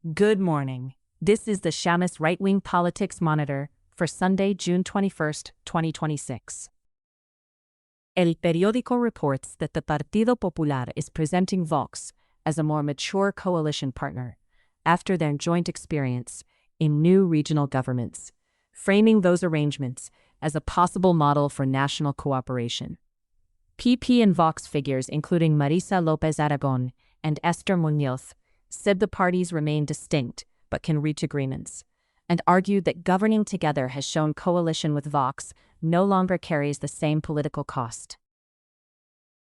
Good morning. This is the Shammas Right-Wing Politics Monitor for Sunday, June 21st, 2026. El periódico reports that the Partido Popular is presenting Vox as a more mature coalition partner after their joint experience in new regional governments, framing those arrangements as a possible model for national cooperation. PP and Vox figures, including Marisa López Aragon and Esther Muñoz, said the parties remain distinct but can reach agreements, and argued that governing together has shown coalition with Vox no longer carries the same political cost.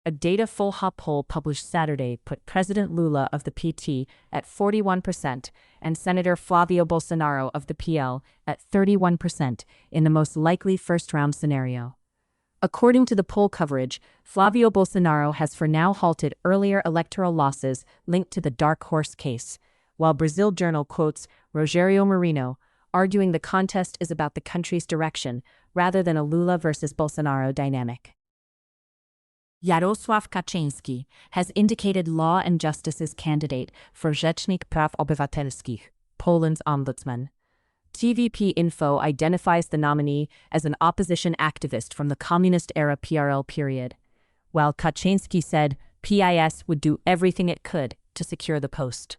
A Data Folha poll published Saturday put President Lula of the PT at 41% and Senator Flávio Bolsonaro of the PL at 31% in the most likely first-round scenario. According to the poll coverage, Flávio Bolsonaro has for now halted earlier electoral losses linked to the dark horse case, while Brazil Journal quotes Rogério Marinho, arguing the contest is about the country's direction rather than a Lula versus Bolsonaro dynamic. Jarosław Kaczyński has indicated Law and Justice's candidate for Rzecznik Praw Obywatelskich, Poland's ombudsman. TVP Info identifies the nominee as an opposition activist from the communist-era PRL period, while Kaczyński said PIS would do everything it could to secure the post.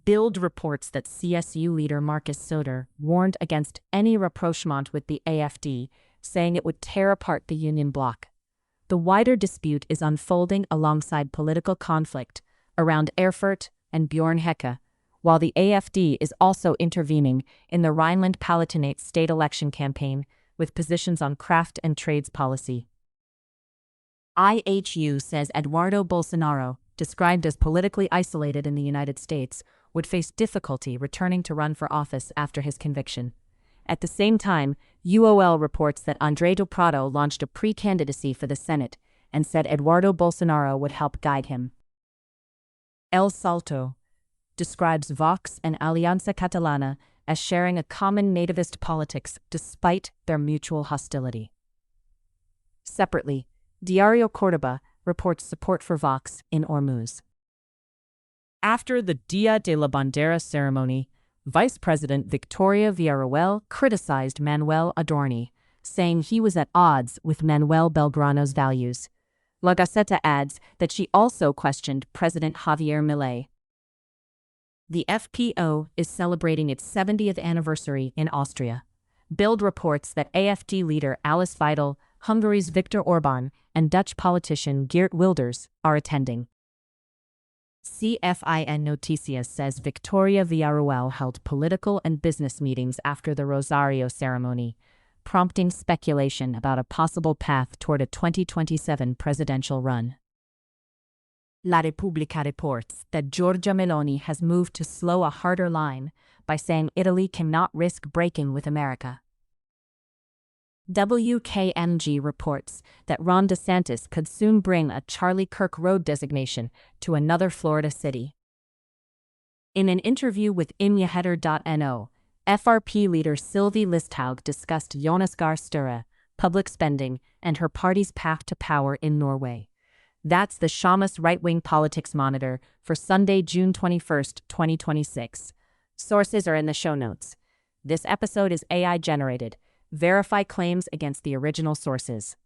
Bild reports that CSU leader Markus Söder warned against any rapprochement with the AfD, saying it would tear apart the union bloc. The wider dispute is unfolding alongside political conflict around Erfurt and Bjorn Höcke, while the AfD is also intervening in the Rhineland-Palatinate state election campaign with positions on craft and trades policy. IHU says Eduardo Bolsonaro, described as politically isolated in the United States, would face difficulty returning to run for office after his conviction. At the same time, UOL reports that André do Prado launched a pre-candidacy for the Senate and said Eduardo Bolsonaro would help guide him. El Salto describes Vox and Aliança Catalana as sharing a common nativist politics despite their mutual hostility. Separately, Diario Córdoba reports support for Vox in Ormuz. After the Dia de la Bandera ceremony, Vice President Victoria Villarroel criticized Manuel Adorni, saying he was at odds with Manuel Belgrano's values. La Gaceta adds that she also questioned President Javier Milei. The FPO is celebrating its 70th anniversary in Austria. Bild reports that AfD leader Alice Weidel, Hungary's Viktor Orban, and Dutch politician Geert Wilders are attending. CFIN Noticias says Victoria Villarroel held political and business meetings after the Rosario ceremony, prompting speculation about a possible path toward a 2027 presidential run. La Repubblica reports that Giorgia Meloni has moved to slow a harder line by saying Italy cannot risk breaking with America. WKMG reports that Ron DeSantis could soon bring a Charlie Kirk Road designation to another Florida city. In an interview with Imjaheder.no, FrP leader Sylvi Listhaug discussed Jonas Gahr Støre, public spending, and her party's path to power in Norway. That's the Shammas Right-Wing Politics Monitor for Sunday, June 21st, 2026. Sources are in the show notes. This episode is AI generated. Verify claims against the original sources.